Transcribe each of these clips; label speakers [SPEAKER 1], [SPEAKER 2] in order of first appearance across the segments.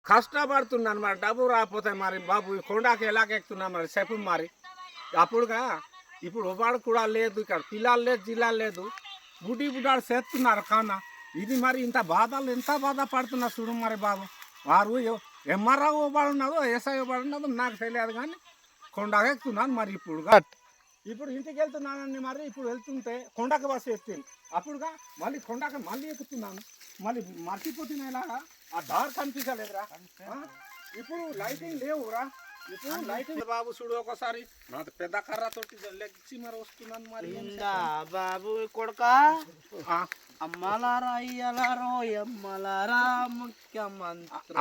[SPEAKER 1] కష్టపడుతున్నాను మరి డబ్బు రాకపోతే మరి బాబు ఈ కొండకి ఎలాగెక్కుతున్నా మరి చెప్పు మరి అప్పుడుగా ఇప్పుడు వాడు కూడా లేదు ఇక్కడ పిల్లలు లేదు జిల్లాలు లేదు బుడ్డాడు చేస్తున్నారు కావున ఇది మరి ఇంత బాధలు ఎంత బాధపడుతున్నా చూడు మరి బాబు వారు ఎంఆర్ఓ వాడు ఉన్నదో ఎస్ఐ వాడు ఉన్నదో నాకు తెలియదు కానీ కొండకి ఎక్కుతున్నాను మరి ఇప్పుడు ఇంటికి వెళ్తున్నానని మరి ఇప్పుడు వెళ్తుంటే కొండకి బస్సు ఎత్తింది అప్పుడుగా మళ్ళీ కొండకి మళ్ళీ ఎక్కుతున్నాను మళ్ళీ మర్చిపోతున్నా ఇలాగా ఆ దారి కనిపించలేదురా ఇప్పుడు లైటింగ్ లేవురా ఇప్పుడు లైటింగ్ బాబు చూడు ఒకసారి నా పెద్ద కర్రతోటి లెగ్చి మరి వస్తున్నాను మరి
[SPEAKER 2] బాబు కొడుక అమ్మలారా అయ్యలారో అమ్మలారా ముఖ్యమంత్రి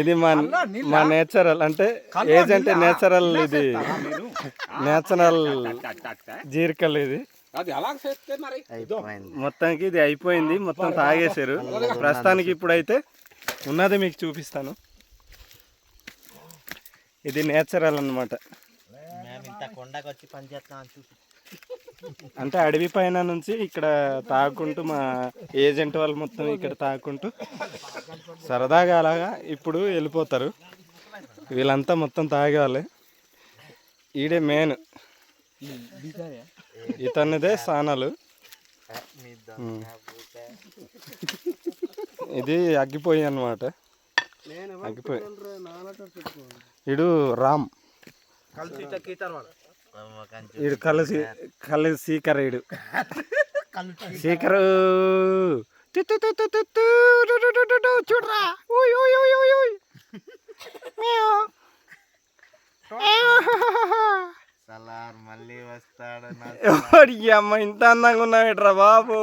[SPEAKER 3] ఇది మా నేచురల్ అంటే ఏజెంట్ నేచురల్ ఇది నేచురల్ జీరికలు ఇది మొత్తానికి ఇది అయిపోయింది మొత్తం తాగేశారు ప్రస్తుతానికి ఇప్పుడైతే ఉన్నది మీకు చూపిస్తాను ఇది నేచురల్ అన్నమాట అంటే అడవి పైన నుంచి ఇక్కడ తాగుకుంటూ మా ఏజెంట్ వాళ్ళు మొత్తం ఇక్కడ తాగుకుంటూ సరదాగా అలాగా ఇప్పుడు వెళ్ళిపోతారు వీళ్ళంతా మొత్తం తాగేవాళ్ళే ఈడే మెయిన్ ఇతనిదే స్థానాలు ఇది అగ్గిపోయి అన్నమాట అగ్గిపోయి ఇడు రామ్ ఇడు కళ్ళు సీకర్ ఇడు సీకరు చూడరా
[SPEAKER 2] మళ్ళీ వస్తాడు
[SPEAKER 3] అమ్మ ఇంత అందంగా ఉన్నావేట్రా బాబు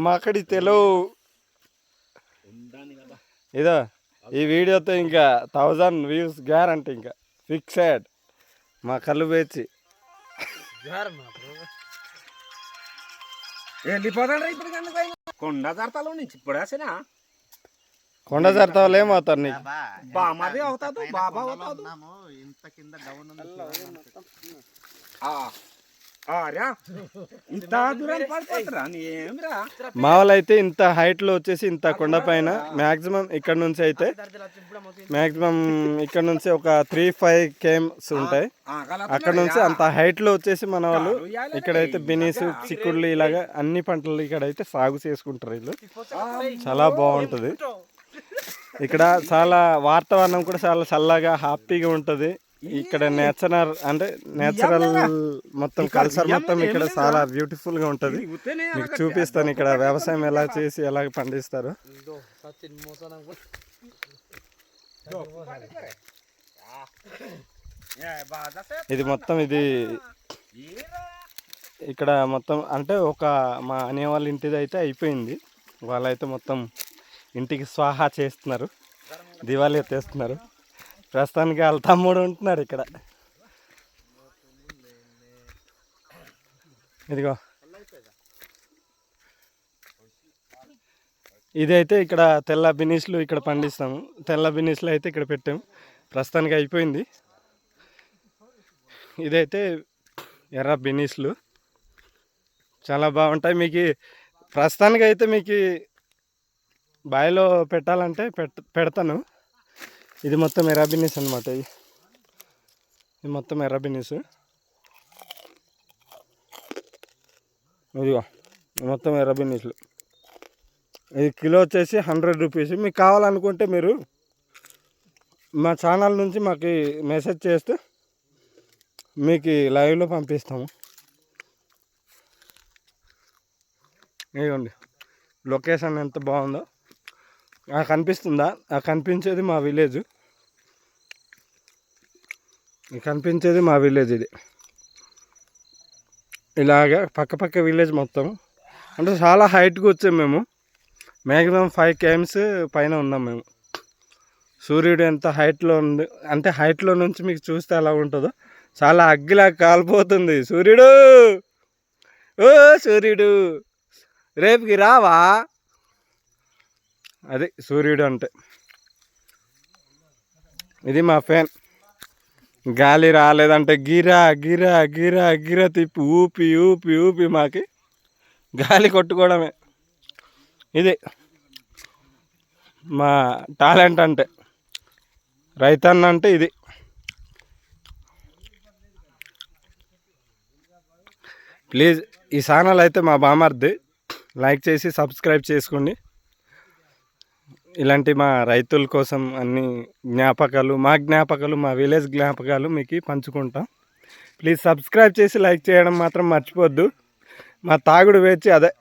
[SPEAKER 3] మాకడి తెలుగు ఇదో ఈ వీడియోతో ఇంకా 1000 వ్యూస్ గ్యారంటీ ఇంకా ఫిక్సెడ్ మా కళ్ళు వేచి
[SPEAKER 1] కొండ జర్తాలో నుంచి ఇప్పుడు వేసినా
[SPEAKER 3] కొండ జర్తాలు ఏమవుతారు నీకు
[SPEAKER 1] బామాది అవుతాదు బాబా అవుతాదు
[SPEAKER 2] ఇంత కింద డౌన్
[SPEAKER 3] మామూలు అయితే ఇంత హైట్ లో వచ్చేసి ఇంత కొండ పైన మాక్సిమం ఇక్కడ నుంచి అయితే మాక్సిమం ఇక్కడ నుంచి ఒక 3-5 kms ఉంటాయి అక్కడ నుంచి అంత హైట్ లో వచ్చేసి మన వాళ్ళు ఇక్కడైతే బినీస్ చిక్కుళ్ళు ఇలాగా అన్ని పంటలు ఇక్కడ అయితే సాగు చేసుకుంటారు వీళ్ళు చాలా బాగుంటది ఇక్కడ చాలా వాతావరణం కూడా చాలా చల్లగా హ్యాపీగా ఉంటది ఇక్కడ నేచురల్ అంటే నేచురల్ మొత్తం కల్చర్ మొత్తం ఇక్కడ చాలా బ్యూటిఫుల్ గా ఉంటది మీకు చూపిస్తాను ఇక్కడ వ్యవసాయం ఎలా చేసి ఎలా పండిస్తారు ఇది మొత్తం ఇది ఇక్కడ మొత్తం అంటే ఒక మా అనే వాళ్ళ ఇంటిది అయితే అయిపోయింది వాళ్ళైతే మొత్తం ఇంటికి స్వాహా చేస్తున్నారు దివాళీ ఎత్తేస్తున్నారు ప్రస్తుతానికి వాళ్ళ తమ్ముడు ఉంటున్నారు ఇక్కడ ఇదిగో ఇదైతే ఇక్కడ తెల్ల బినీస్లు ఇక్కడ పండిస్తాము తెల్ల బినీస్లు అయితే ఇక్కడ పెట్టాము ప్రస్తుతానికి అయిపోయింది ఇదైతే ఎర్ర బినీస్లు చాలా బాగుంటాయి మీకు ప్రస్తుతానికి అయితే మీకు బాయిలో పెట్టాలంటే పెడతాను ఇది మొత్తం ఎర్ర బిన్నీస్ అనమాట ఇది మొత్తం ఎర్ర బిన్నీస్ ఇదిగో మొత్తం ఎర్ర బిన్నీస్లు ఇది కిలో వచ్చేసి 100 రూపీస్ మీకు కావాలనుకుంటే మీరు మా ఛానల్ నుంచి మాకు మెసేజ్ చేస్తే మీకు లైవ్లో పంపిస్తాము ఇదిగోండి లొకేషన్ ఎంత బాగుందో కనిపిస్తుందా కనిపించేది మా విలేజ్ కనిపించేది మా విలేజ్ ఇది ఇలాగా పక్క విలేజ్ మొత్తం అంటే చాలా హైట్గా వచ్చాము మేము మ్యాక్సిమం 5 kms పైన ఉన్నాం మేము సూర్యుడు ఎంత హైట్లో ఉంది అంటే హైట్లో నుంచి మీకు చూస్తే ఎలా ఉంటుందో చాలా అగ్గిలా కాలిపోతుంది సూర్యుడు ఓ సూర్యుడు రేపుకి రావా అది సూర్యుడు అంటే ఇది మా ఫ్యాన్ గాలి రాలేదంటే గిరా గిరా గిరా గిరా తిప్పి ఊపి ఊపి ఊపి మాకి గాలి కొట్టుకోవడమే. ఇది మా టాలెంట్ అంటే, రైతన్న అంటే ఇది. ప్లీజ్ ఈ ఛానల్ అయితే మా బామర్ది, లైక్ చేసి సబ్స్క్రైబ్ చేసుకోండి. ఇలాంటి మా రైతుల కోసం అన్ని జ్ఞాపకాలు, మా విలేజ్ జ్ఞాపకాలు మీకు పంచుకుంటాం. ప్లీజ్ సబ్స్క్రైబ్ చేసి లైక్ చేయడం మాత్రం మర్చిపోద్దు. మా తాగుడు వేచి అదే.